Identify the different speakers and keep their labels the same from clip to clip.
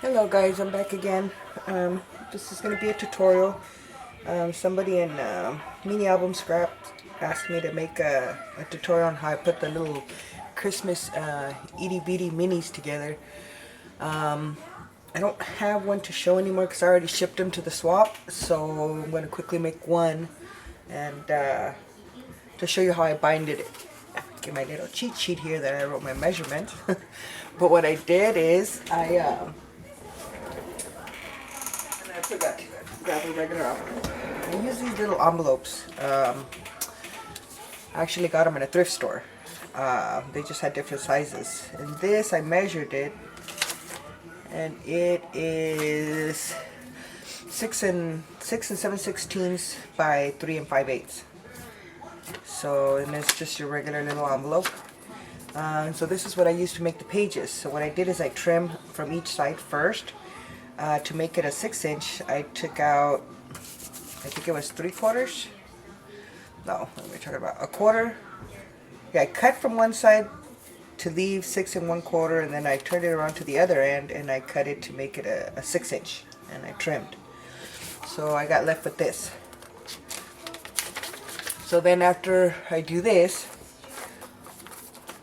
Speaker 1: Hello guys, I'm back again. This is going to be a tutorial. Somebody in MiniAlbumScraps asked me to make a tutorial on how I put the little Christmas itty bitty minis together. I don't have one to show anymore because I already shipped them to the swap, so I'm going to quickly make one and to show you how I binded it. Get my little cheat sheet here that I wrote my measurements. But what I did is I forgot to grab a regular envelope. I use these little envelopes. I actually got them in a thrift store. They just had different sizes. And this, I measured it, and it is 6 and 7/16 by 3 5/8. So, and it's just your regular little envelope. So this is what I used to make the pages. So what I did is I trimmed from each side first. To make it a 6-inch, I took out, I think it was 3/4. No, what am I talking about? A quarter. Yeah, I cut from one side to leave 6 1/4, and then I turned it around to the other end and I cut it to make it a 6-inch, and I trimmed. So I got left with this. So then after I do this,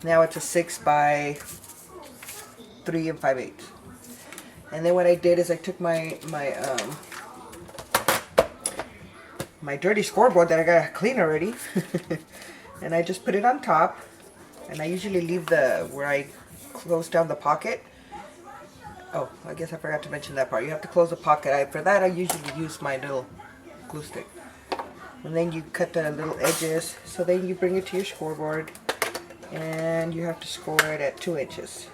Speaker 1: now it's a 6 by 3 5/8. And then what I did is I took my dirty scoreboard that I got clean already, and I just put it on top. And I usually leave where I close down the pocket. Oh, I guess I forgot to mention that part. You have to close the pocket. For that I usually use my little glue stick. And then you cut the little edges. So then you bring it to your scoreboard, and you have to score it at 2 inches.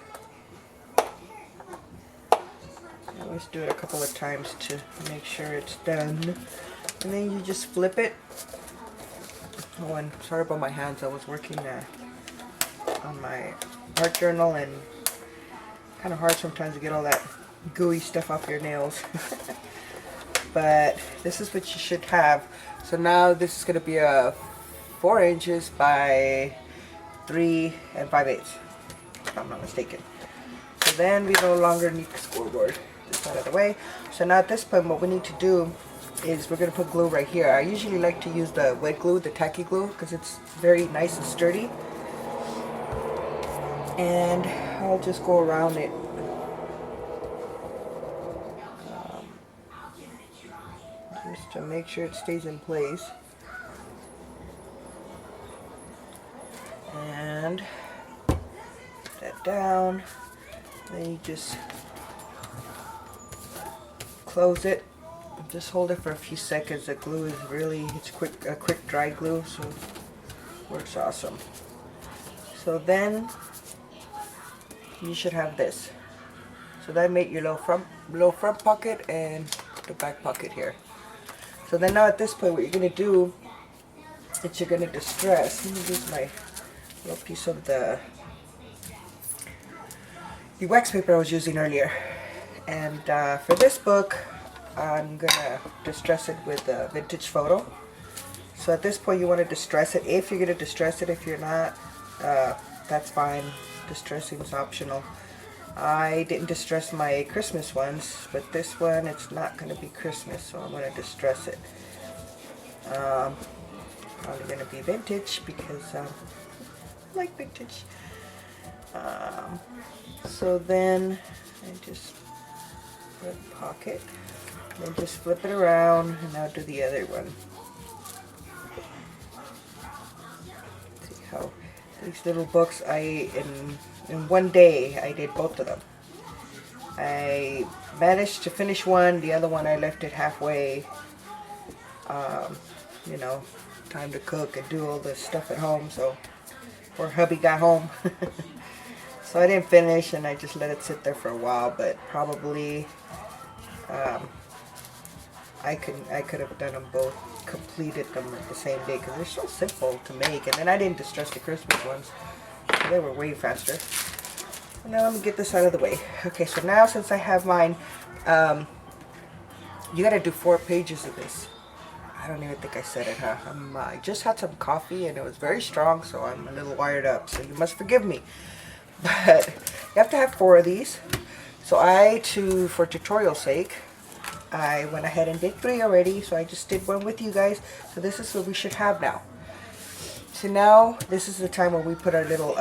Speaker 1: Let's do it a couple of times to make sure it's done. And then you just flip it. Oh, and sorry about my hands. I was working on my art journal, and kind of hard sometimes to get all that gooey stuff off your nails. But this is what you should have. So now this is going to be a 4 inches by 3 5/8, if I'm not mistaken. So then we no longer need the scoreboard. Out of the way. So now at this point, what we need to do is we're going to put glue right here. I usually like to use the wet glue, the tacky glue, because it's very nice and sturdy. And I'll just go around it. Just to make sure it stays in place. And put that down. Then you just close it. Just hold it for a few seconds. The glue is it's a quick dry glue, so it works awesome. So then you should have this. So that made your little front pocket and the back pocket here. So then now at this point, what you're gonna do is you're gonna distress. Let me use my little piece of the wax paper I was using earlier. And for this book, I'm gonna distress it with a vintage photo. So at this point, you want to distress it. If you're gonna distress it, if you're not, that's fine. Distressing is optional. I didn't distress my Christmas ones, but this one, it's not gonna be Christmas, so I'm gonna distress it. Probably gonna be vintage because I like vintage. So then I just pocket, then just flip it around, and now do the other one. See how these little books, in one day I did both of them. I managed to finish one, the other one I left it halfway. You know, time to cook and do all the stuff at home, so before hubby got home. So I didn't finish, and I just let it sit there for a while, but probably I could have done them both, completed them the same day, because they're so simple to make. And then I didn't distress the Christmas ones, so they were way faster. And now let me get this out of the way. Okay, so now since I have mine, you gotta do 4 pages of this. I don't even think I said it, huh? I just had some coffee and it was very strong, so I'm a little wired up, so you must forgive me. But you have to have 4 of these. So for tutorial sake, I went ahead and did 3 already, so I just did 1 with you guys. So this is what we should have now. So now this is the time where we put our little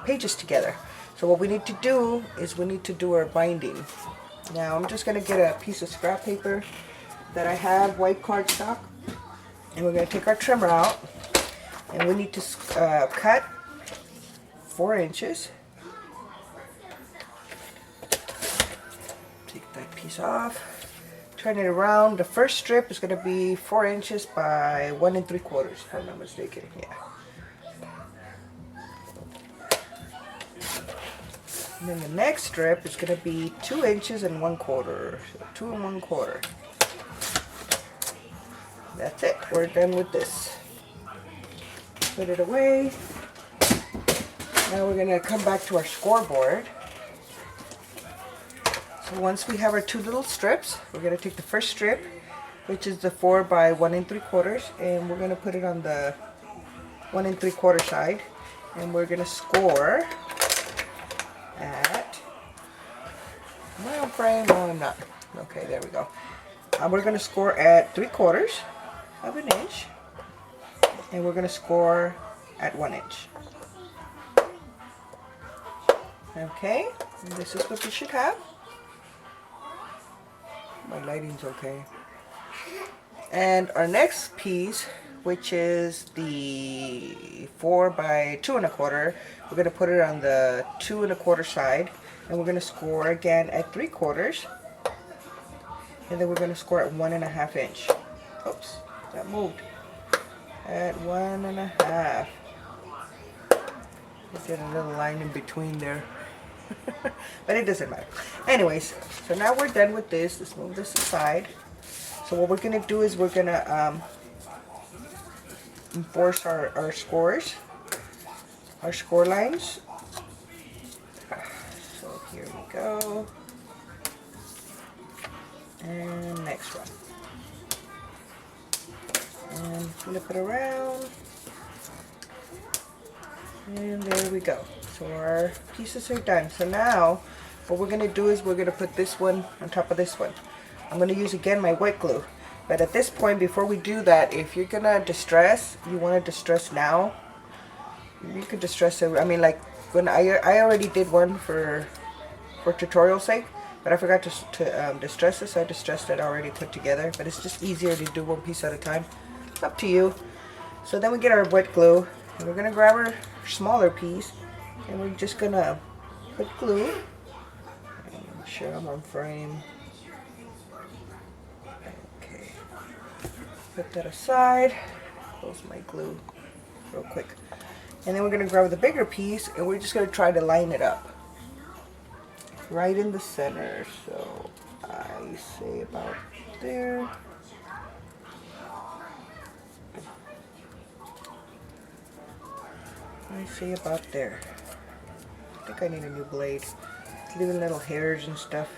Speaker 1: pages together. So what we need to do is we need to do our binding. Now I'm just going to get a piece of scrap paper that I have, white cardstock, and we're going to take our trimmer out, and we need to cut 4 inches. Take that piece off. Turn it around. The first strip is going to be 4 inches by 1 3/4, if I'm not mistaken. Yeah. And then the next strip is going to be 2 inches and 1/4. So 2 1/4. That's it. We're done with this. Put it away. Now we're going to come back to our scoreboard. So once we have our 2 little strips, we're going to take the first strip, which is the 4 by 1 3/4, and we're going to put it on the 1 3/4 side, and we're going to score at, am I on frame? No, I'm not. Okay, there we go. We're going to score at 3/4 of an inch, and we're going to score at 1 inch. Okay, and this is what we should have. My lighting's okay. And our next piece, which is the 4 by 2 1/4, we're going to put it on the 2 1/4 side, and we're going to score again at 3/4, and then we're going to score at 1 1/2 inch. Oops, that moved. At 1 1/2. I did a little line in between there. But it doesn't matter. Anyways, so now we're done with this. Let's move this aside. So what we're going to do is we're going to enforce our scores, our score lines. So here we go. And next one. And flip it around. And there we go. So our pieces are done. So now what we're going to do is we're going to put this one on top of this one. I'm going to use again my wet glue. But at this point, before we do that, if you're going to distress, you want to distress now. You could distress it. I mean, like when I already did one for tutorial sake, but I forgot to distress it, so I distressed it already put together. But it's just easier to do one piece at a time. It's up to you. So then we get our wet glue, and we're going to grab our smaller piece, and we're just going to put glue. Make sure I'm on frame. Okay. Put that aside. Close my glue real quick. And then we're going to grab the bigger piece, and we're just going to try to line it up. Right in the center. So I say about there. I say about there. I think I need a new blade. It's leaving little hairs and stuff.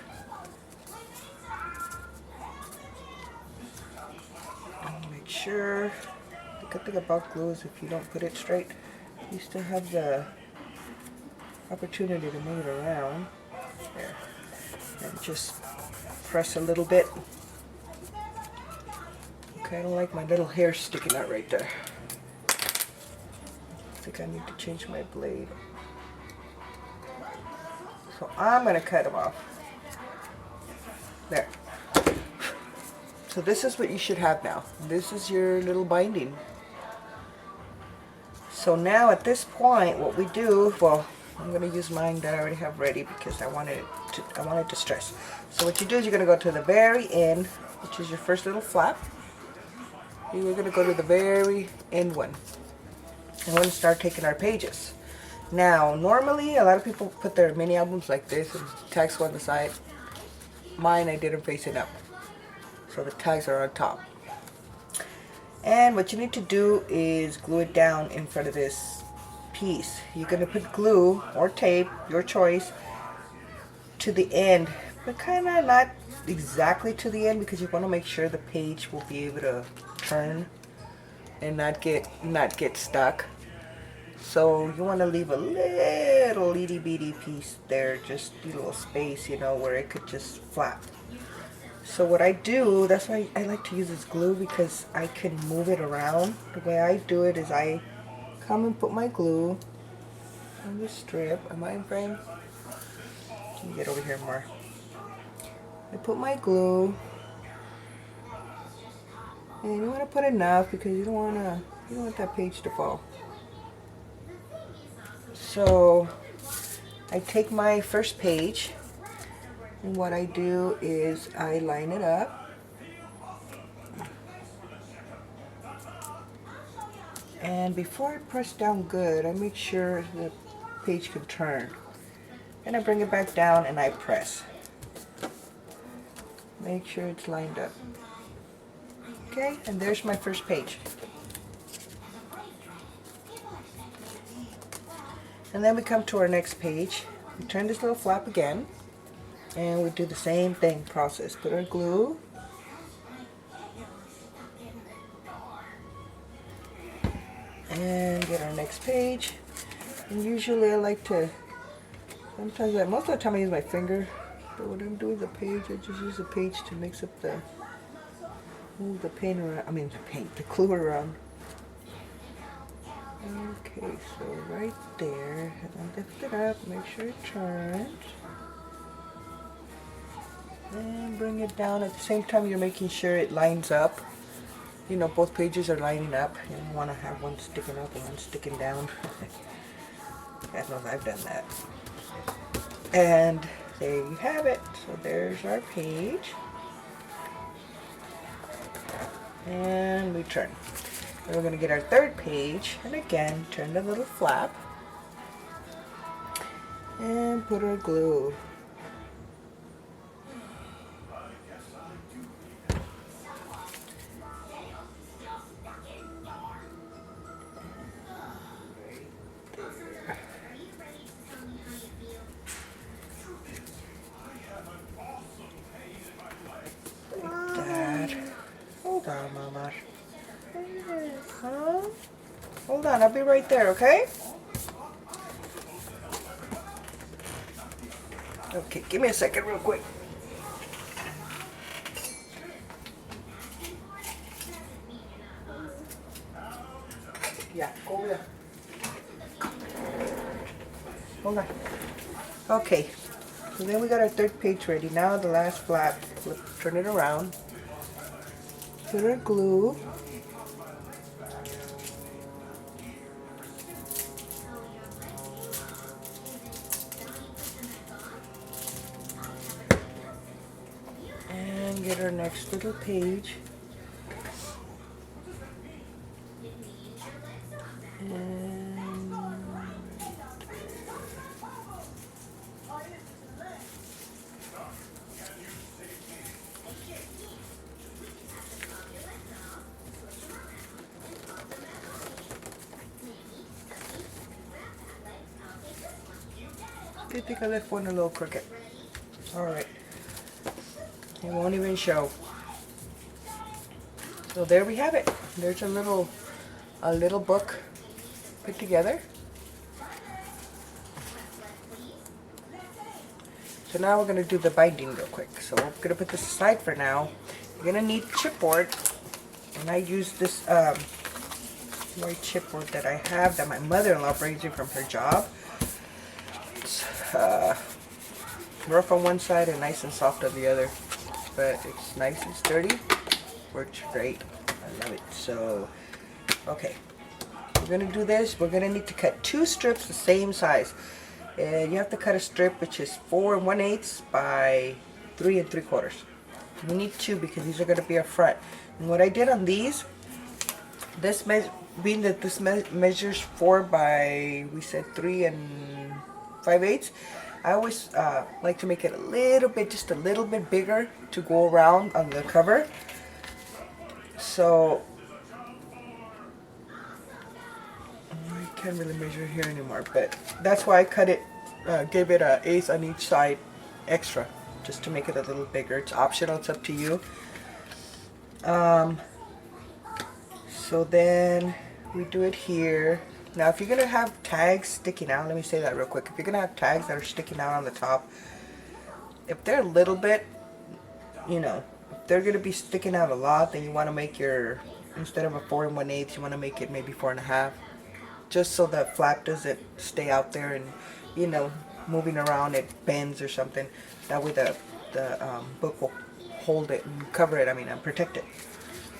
Speaker 1: And make sure. The good thing about glue is if you don't put it straight, you still have the opportunity to move it around. There. And just press a little bit. Okay, I don't like my little hair sticking out right there. I think I need to change my blade. So I'm going to cut them off. There. So this is what you should have now. This is your little binding. So now at this point, what we do, well, I'm going to use mine that I already have ready because I wanted to stress. So what you do is you're going to go to the very end, which is your first little flap. We're going to go to the very end one. And we're going to start taking our pages. Now, normally a lot of people put their mini albums like this and tags go on the side. Mine, I did them facing up. So the tags are on top. And what you need to do is glue it down in front of this piece. You're going to put glue or tape, your choice, to the end. But kind of not exactly to the end because you want to make sure the page will be able to turn and not get stuck. So you want to leave a little itty bitty piece there, just a little space, you know, where it could just flap. So what I do, that's why I like to use this glue, because I can move it around. The way I do it is I come and put my glue on the strip. Am I in frame? Let me get over here more. I put my glue, and you want to put enough because you don't want that page to fall. So I take my first page, and what I do is I line it up, and before I press down good, I make sure the page can turn. Then I bring it back down and I press. Make sure it's lined up. Okay, and there's my first page. And then we come to our next page. We turn this little flap again, and we do the same thing process. Put our glue, and get our next page. And usually I like to, sometimes, most of the time I use my finger, but when I'm doing the page, I just use the page to mix up move the paint around, the glue around. Okay, so right there, and I lift it up, make sure it turns. And bring it down. At the same time, you're making sure it lines up. You know, both pages are lining up. You don't want to have one sticking up and one sticking down. God knows I've done that. And there you have it. So there's our page. And we turn. And we're going to get our third page, and again turn the little flap and put our glue. Like that. Hold on, Mama. Huh? Hold on, I'll be right there, okay? Okay, give me a second real quick. Yeah, go over there. Hold on. Okay, so then we got our third page ready. Now the last flap, turn it around. Put our glue. And get our next little page. I think I left one a little crooked. Alright. It won't even show. So there we have it. There's a little book put together. So now we're going to do the binding real quick. So we're going to put this aside for now. You're going to need chipboard. And I use this white chipboard that I have that my mother-in-law brings me from her job. It's rough on one side and nice and soft on the other. But it's nice and sturdy. Works great. I love it. So, okay. We're going to do this. We're going to need to cut 2 strips the same size. And you have to cut a strip which is 4 1/8 by 3 3/4. You need 2 because these are going to be up front. And what I did on these, being that this measures 4 by, we said 3 5/8, I always like to make it a little bit, just a little bit bigger to go around on the cover. So I can't really measure here anymore, but that's why I cut it, gave it an 1/8 on each side extra, just to make it a little bigger. It's optional, it's up to you. So then we do it here. Now if you're going to have tags sticking out, let me say that real quick. If you're going to have tags that are sticking out on the top, if they're a little bit, you know, if they're going to be sticking out a lot, then you want to make your, instead of a 4 1/8, you want to make it maybe 4 1/2. Just so the flap doesn't stay out there and, you know, moving around it bends or something. That way the book will hold it and cover it, and protect it.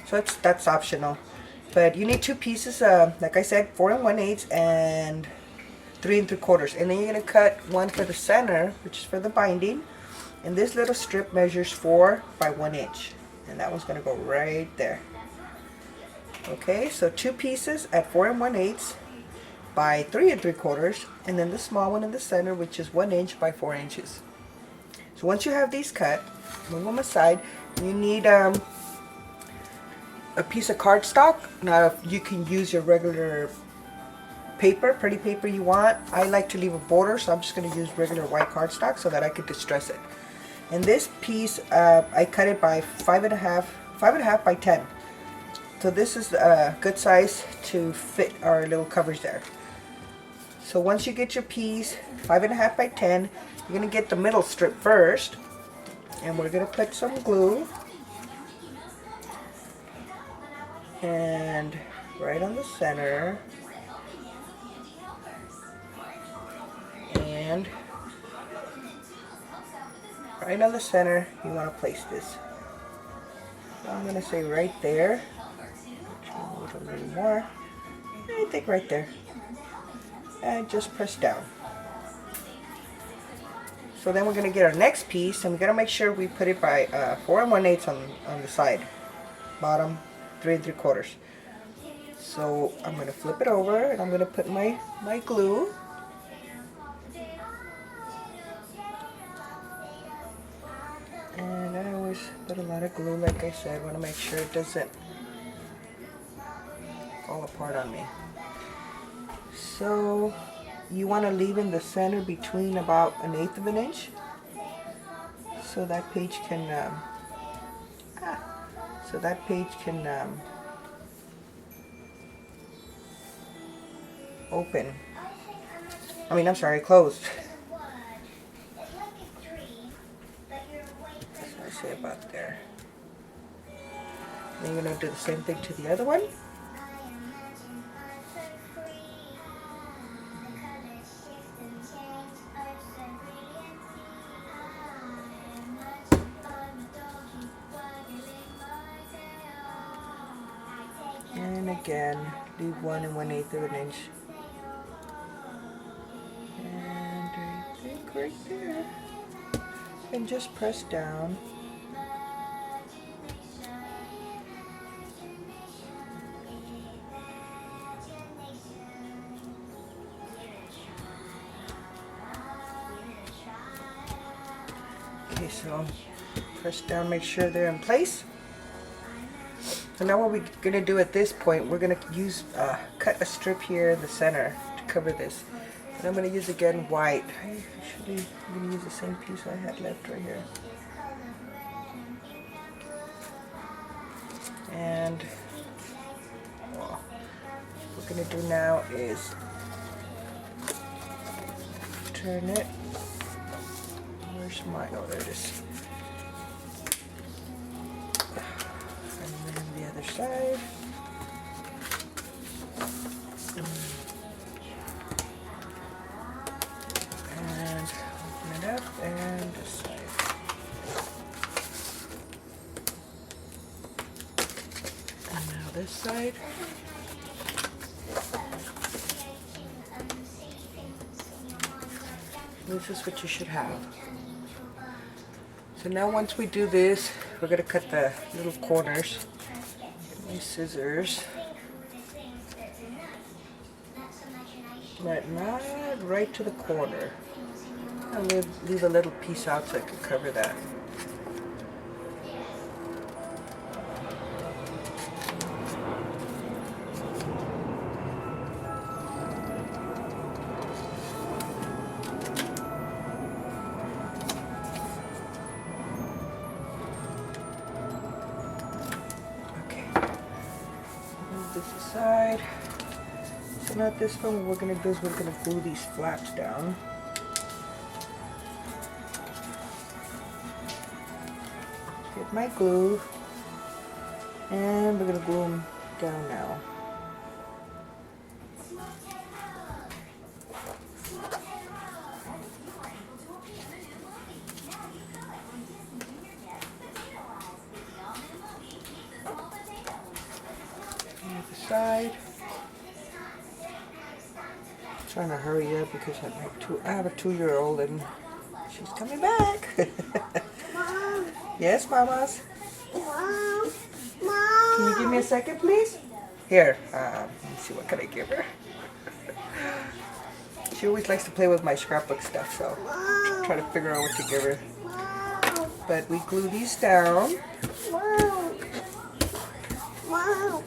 Speaker 1: So that's optional. But you need 2 pieces, like I said, 4 1/8 and 3 3/4. And then you're going to cut one for the center, which is for the binding. And this little strip measures 4 by 1 inch. And that one's going to go right there. Okay, so 2 pieces at 4 1/8 by 3 3/4. And then the small one in the center, which is 1 inch by 4 inches. So once you have these cut, move them aside. You need a piece of cardstock. Now you can use your regular paper, pretty paper you want. I like to leave a border, so I'm just going to use regular white cardstock so that I can distress it. And this piece, I cut it by 5.5 by 10. So this is a good size to fit our little covers there. So once you get your piece, 5.5 by 10, you're going to get the middle strip first. And we're going to put some glue. And right on the center. And right on the center, you want to place this. So I'm going to say right there. Move a little more. I think right there. And just press down. So then we're going to get our next piece, and we're going to make sure we put it by 4 1/8 on the side. Bottom, 3 3/4. So I'm going to flip it over, and I'm going to put my glue. And I always put a lot of glue, like I said. I want to make sure it doesn't fall apart on me. So you want to leave in the center between about 1/8 of an inch, so that page can open. I'm sorry, closed. That's what I say about there. Then you're going to do the same thing to the other one. And again, leave 1 1/8 of an inch. And I think right there. And just press down. Okay, so press down, make sure they're in place. So now what we're going to do at this point, we're going to use, cut a strip here in the center to cover this. And I'm going to use again white. I'm going to use the same piece I had left right here. And what we're going to do now is turn it. Where's my, oh there it is. Side. And open it up and this side. And now this side. This is what you should have. So now once we do this, we're going to cut the little corners. These scissors, but not right to the corner. I'll leave a little piece out so I can cover that. This aside. So now this one, what we're going to do is we're going to glue these flaps down. Get my glue, and we're going to glue them down now. Side. Trying to hurry up because I have a 2-year-old and she's coming back.
Speaker 2: Mom.
Speaker 1: Yes, mamas.
Speaker 2: Mom.
Speaker 1: Can you give me a second, please? Here. Let me see, what can I give her? She always likes to play with my scrapbook stuff, so I'm trying to figure out what to give her. But we glue these down.
Speaker 2: Wow. Wow.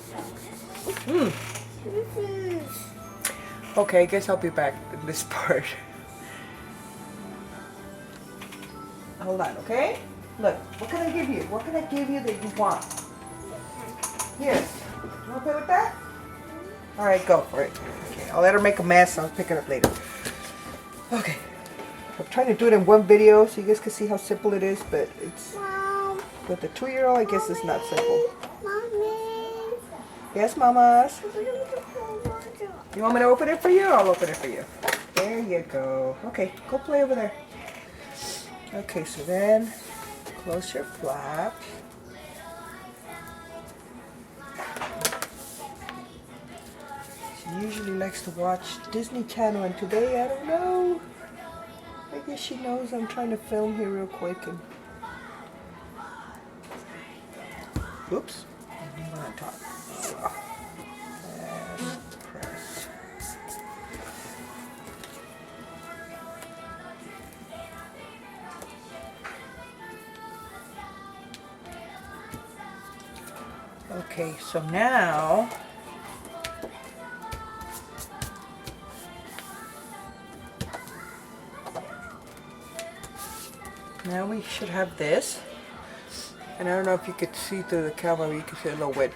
Speaker 1: Okay, I guess I'll be back in this part. Hold on, okay? Look, what can I give you? What can I give you that you want? Here. You want to play with that? Alright, go for it. Okay, I'll let her make a mess. I'll pick it up later. Okay. I'm trying to do it in one video so you guys can see how simple it is, but it's...
Speaker 2: Mom.
Speaker 1: With the 2-year-old, I guess it's not simple.
Speaker 2: Mommy.
Speaker 1: Yes, mamas? You want me to open it for you? I'll open it for you. There you go. Okay, go play over there. Okay, so then close your flap. She usually likes to watch Disney Channel, and today, I don't know. I guess she knows I'm trying to film here real quick. And oops. I'm on top. And press. Okay, so now we should have this. And I don't know if you could see through the camera, you can see a little wet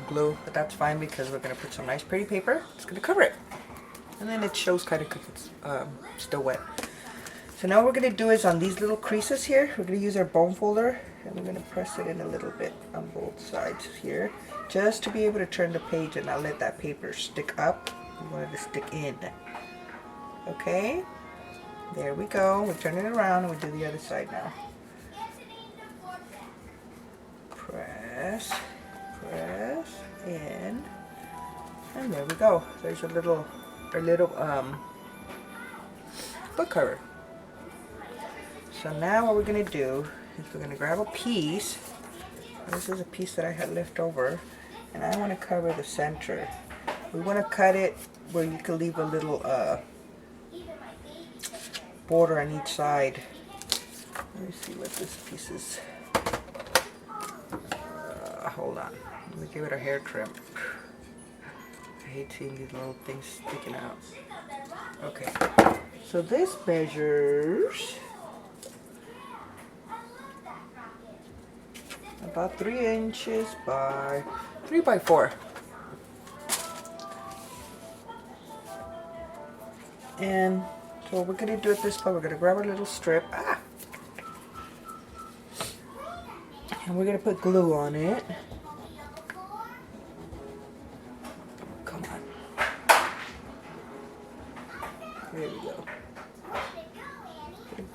Speaker 1: glue, but that's fine because we're going to put some nice pretty paper. It's going to cover it. And then it shows kind of because it's still wet. So now what we're going to do is on these little creases here, we're going to use our bone folder and we're going to press it in a little bit on both sides here, just to be able to turn the page and not let that paper stick up. We want it to stick in. Okay, there we go. We turn it around and we do the other side now. Press, press in, and there we go. There's our little book cover. So now what we're going to do is we're going to grab a piece. This is a piece that I had left over, and I want to cover the center. We want to cut it where you can leave a little border on each side. Let me see what this piece is. Hold on. Let me give it a hair trim. I hate seeing these little things sticking out. Okay. So this measures about 3 inches by 3 by 4. And so what we're going to do at this point, we're going to grab our little strip. And we're going to put glue on it. Come on. There we go.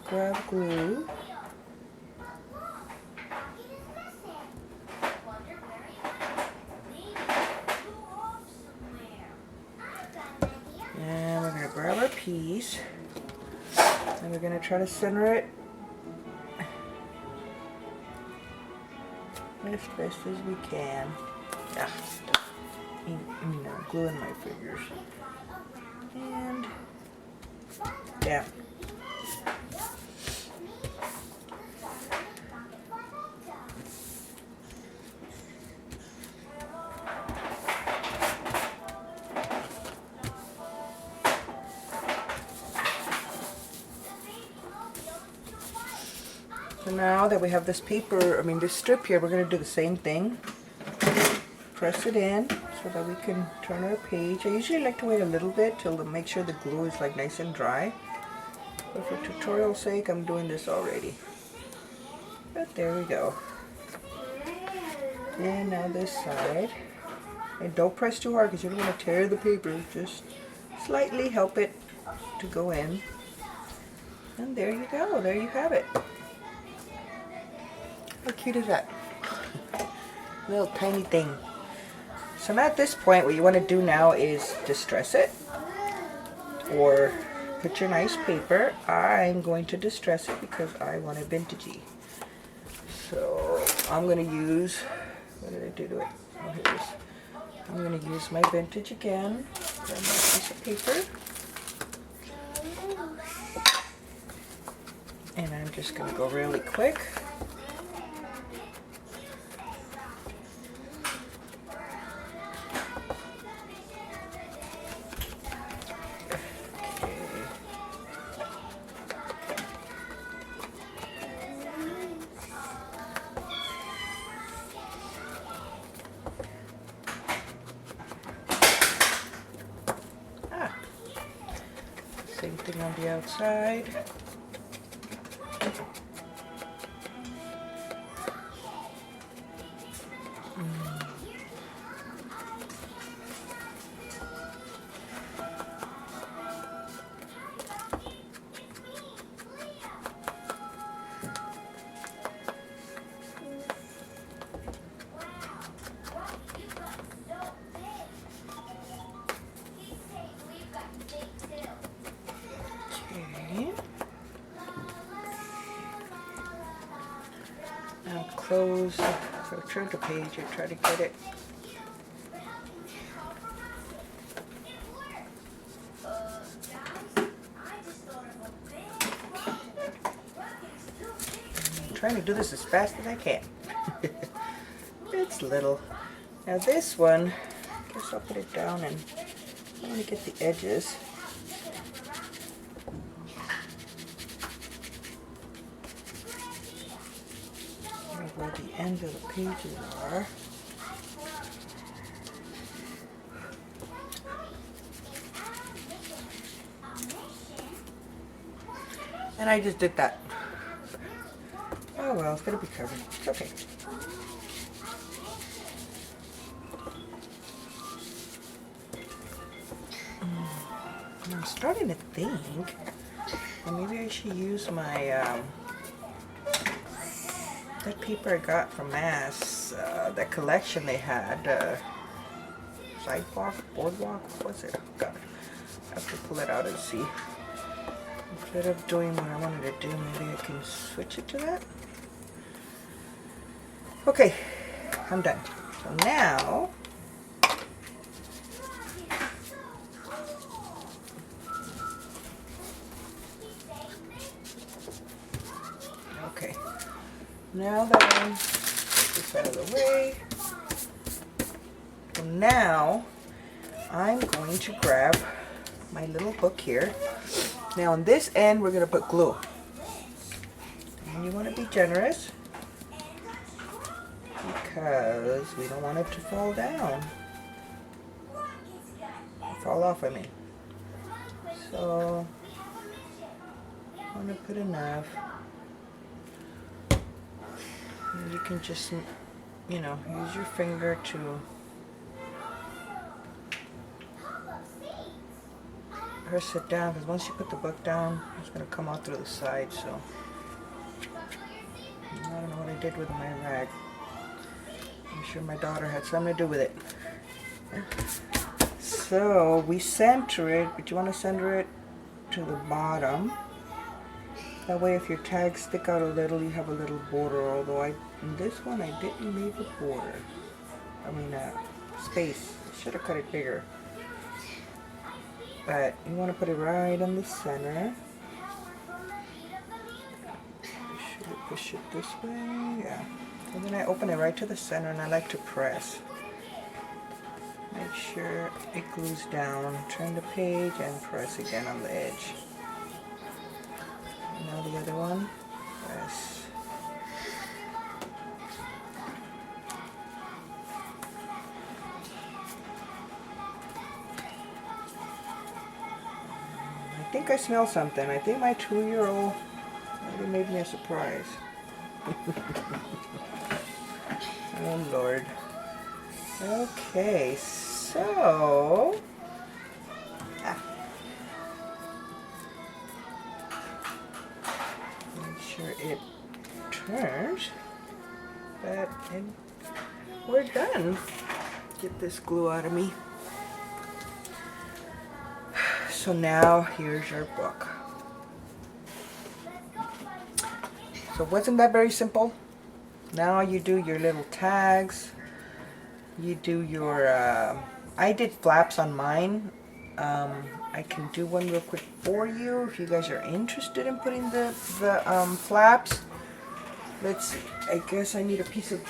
Speaker 1: Grab glue. And we're going to grab our piece. And we're going to try to center it as best as we can. Glue in my fingers. And down. So now that we have this paper, this strip here, we're going to do the same thing. press it in so that we can turn our page. I usually like to wait a little bit to make sure the glue is like nice and dry. But for tutorial's sake, I'm doing this already. But there we go. And now this side. And don't press too hard because you don't want to tear the paper. Just slightly help it to go in. And there you go. There you have it. How cute is that? Little tiny thing. So now at this point, what you want to do now is distress it. Or put your nice paper. I'm going to distress it because I want it vintagey. So I'm going to use, what did I do to it? Oh, here it is. I'm going to use my vintage again. Grab my piece of paper. And I'm just going to go really quick. Same thing on the outside. Now close, so turn the page and try to get it. I'm trying to do this as fast as I can. It's little. Now this one, I guess I'll put it down and I want to get the edges. Where the ends of the pages are. And I just did that. Oh well, it's gonna be covered. It's okay. I'm starting to think that maybe I should use my that paper I got from Mass, that collection they had, sidewalk, boardwalk, what was it? Oh God, I have to pull it out and see. Instead of doing what I wanted to do, maybe I can switch it to that. Okay, I'm done. So now, okay. Now that I get this out of the way, so now I'm going to grab my little book here. Now on this end we're going to put glue. And you want to be generous because we don't want it to fall down. Fall off, I mean. So I want to put enough. You can just, you know, use your finger to press it down, because once you put the book down, it's going to come out through the side, so I don't know what I did with my rag. I'm sure my daughter had something to do with it. So we center it, but you want to center it to the bottom. That way if your tags stick out a little, you have a little border, although in this one I didn't leave a border. I mean space. I should have cut it bigger. But you want to put it right in the center. Push it this way, yeah. And then I open it right to the center and I like to press. Make sure it glues down. Turn the page and press again on the edge. Now the other one, press. think I smell something. I think my 2-year-old already made me a surprise. Oh Lord. Okay, so make sure it turns. And we're done. Get this glue out of me. So now here's your book. So wasn't that very simple? Now you do your little tags. You do your, I did flaps on mine. I can do one real quick for you if you guys are interested in putting the flaps. Let's see, I guess I need a piece of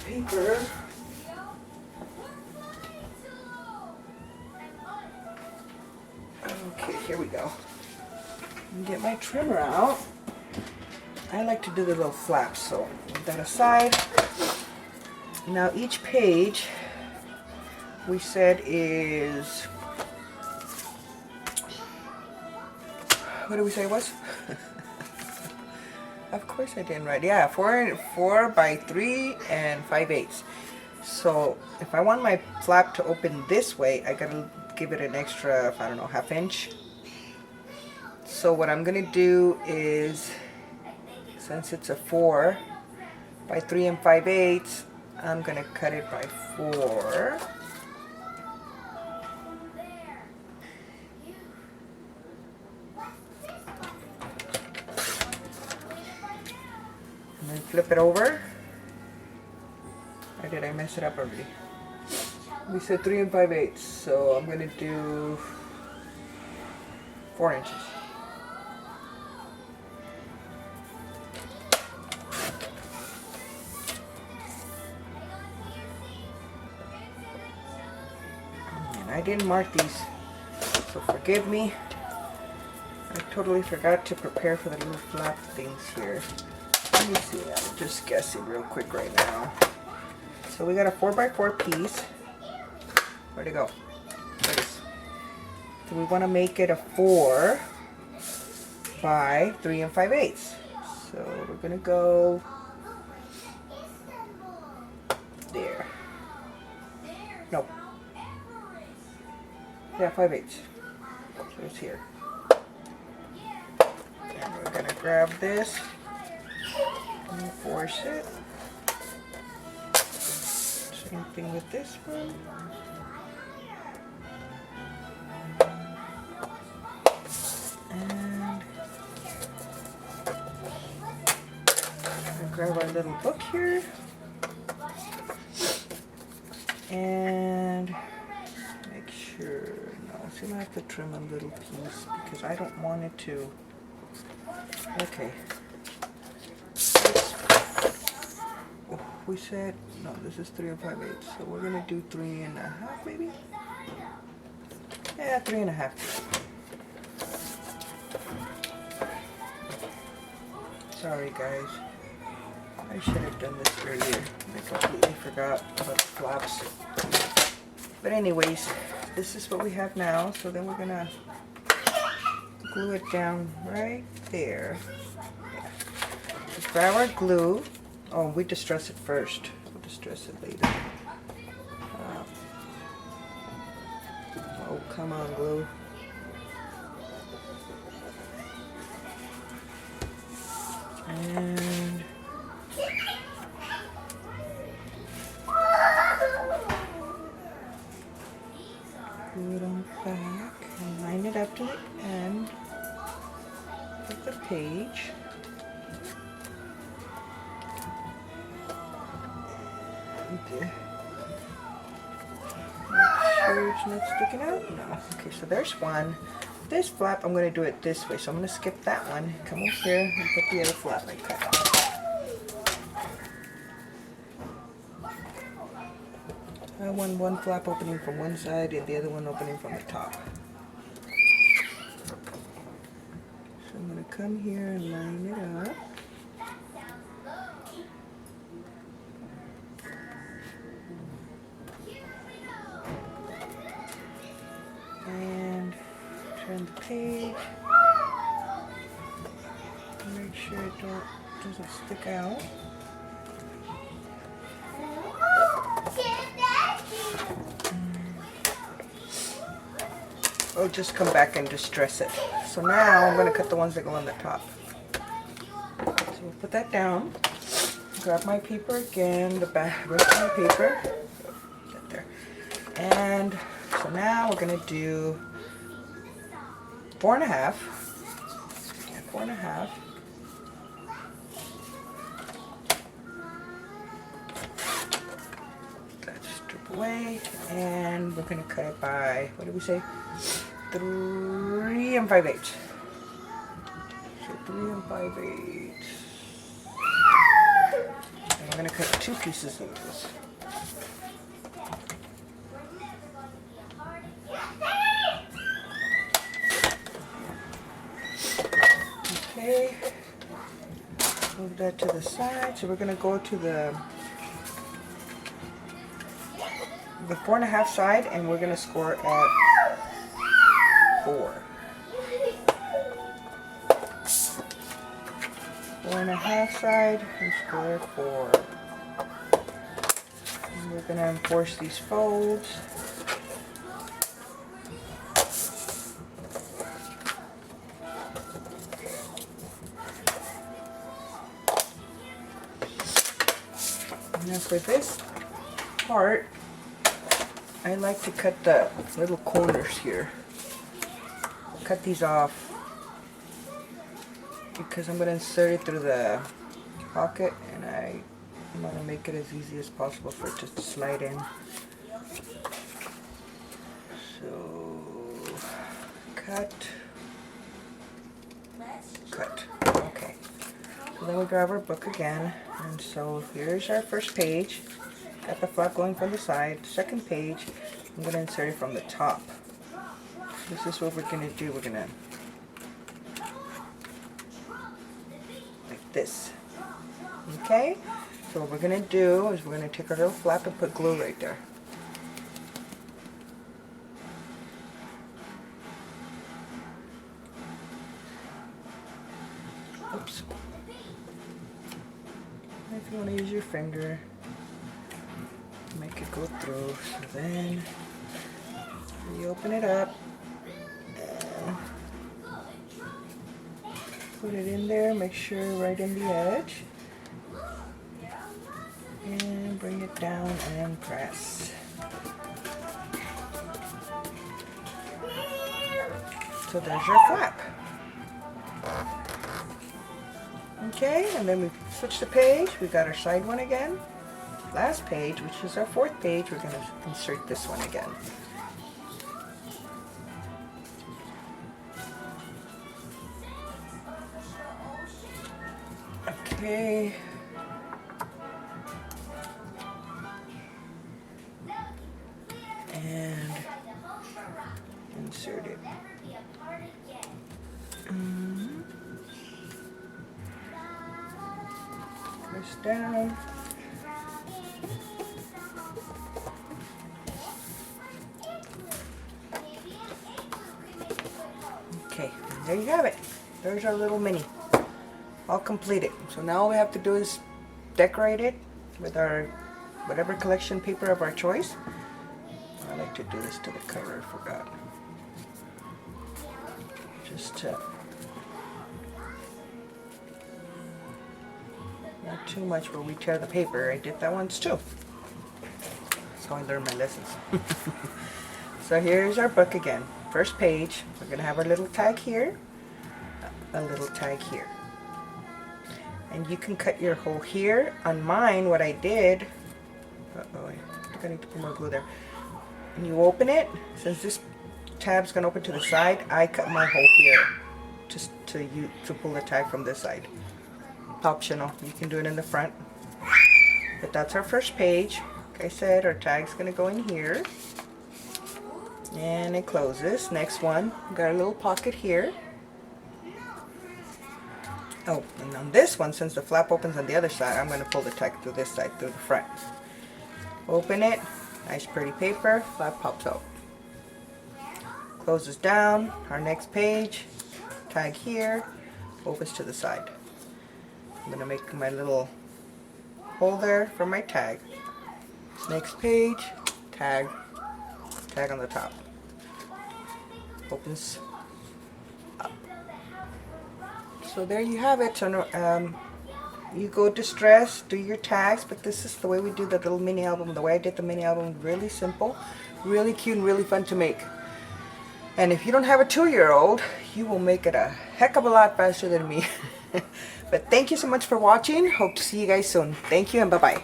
Speaker 1: paper. Okay, here we go. Get my trimmer out. I like to do the little flaps, so put that aside. Now each page we said is, what did we say it was? Of course I didn't write. Yeah, 4 by 3 and 5/8. So if I want my flap to open this way, I gotta give it an extra, I don't know, 1/2 inch. So what I'm gonna do is, since it's a 4 by 3 and 5/8, I'm gonna cut it by 4. And then flip it over. Or did I mess it up already? We said 3 and 5/8, so I'm gonna do 4 inches. And I didn't mark these, so forgive me. I totally forgot to prepare for the little flap things here. Let me see, I'm just guessing real quick right now. So we got a 4 by 4 piece. Where'd it go? There it is. So we want to make it a 4 by 3 and 5/8. So we're gonna go there. No. Yeah, 5/8. So it's here. And we're gonna grab this and force it. Same thing with this one. And I'll grab our little book here. And make sure, no, see, I have to trim a little piece because I don't want it to, okay. Oh, we said, no, this is 3 and 5/8, so we're gonna do 3 1/2 maybe? Yeah, 3 1/2. Sorry guys, I should have done this earlier. I completely forgot about the flaps. But anyways, this is what we have now, so then we're gonna glue it down right there. Yeah. Just grab our glue. Oh, we distress it first. We'll distress it later. Oh, come on, glue. And glue it on the back and line it up to the end of the page. Okay. Make sure it's not sticking out. No. Okay, so there's one. This flap, I'm going to do it this way, so I'm going to skip that one. Come over here and put the other flap like that. I want one flap opening from one side and the other one opening from the top. So I'm going to come here and line it up. And turn the page. sure it doesn't stick out. Or just come back and distress it. So now I'm going to cut the ones that go on the top. So we'll put that down. Grab my paper again, the rest of my paper. Get there. And so now we're going to do 4 1/2. Yeah, 4 1/2. Let's strip away. And we're going to cut it by, what did we say? 3 5/8. So 3 5/8. And we're going to cut 2 pieces of this. Okay. Move that to the side. So we're going to go to the 4 1/2 side, and we're going to score at 4. 4 1/2 side and score at 4. And we're going to enforce these folds. Now for this part, I like to cut the little corners here. Cut these off because I'm going to insert it through the pocket, and I want to make it as easy as possible for it to slide in. So cut. Okay. So then we grab our book again, and so here's our first page. Got the flap going from the side. Second page, I'm going to insert it from the top. This is what we're going to do. We're going to, like this. Okay? So what we're going to do is we're going to take our little flap and put glue right there. Oops. If you want to use your finger, make it go through. So then you open it up and put it in there. Make sure right in the edge, and bring it down and press. So there's your flap. Okay, and then we switch the page. We got our side one again. Last page, which is our 4th page, we're going to insert this one again. Okay. And insert it. Press down. Okay, and there you have it. There's our little mini. All completed. So now all we have to do is decorate it with our whatever collection paper of our choice. I like to do this to the cover, I forgot. Just not too much where we tear the paper. I did that once too. That's how I learned my lessons. So here's our book again. First page. We're going to have our little tag here, a little tag here. And you can cut your hole here. On mine, what I did, uh-oh, I think I need to put more glue there. And you open it, since this tab's going to open to the side, I cut my hole here just to pull the tag from this side. Optional. You can do it in the front. But that's our first page. Like I said, our tag's going to go in here. And it closes. Next one, got a little pocket here. Oh, and on this one, since the flap opens on the other side, I'm going to pull the tag through this side, through the front. Open it. Nice pretty paper. Flap pops out. Closes down. Our next page. Tag here. Opens to the side. I'm gonna make my little hole there for my tag. Next page, tag on the top. Opens up. So there you have it. So you go distress, do your tags, but this is the way we do the little mini album. The way I did the mini album, really simple, really cute, and really fun to make. And if you don't have a 2-year-old, you will make it a heck of a lot faster than me. But thank you so much for watching. Hope to see you guys soon. Thank you and bye-bye.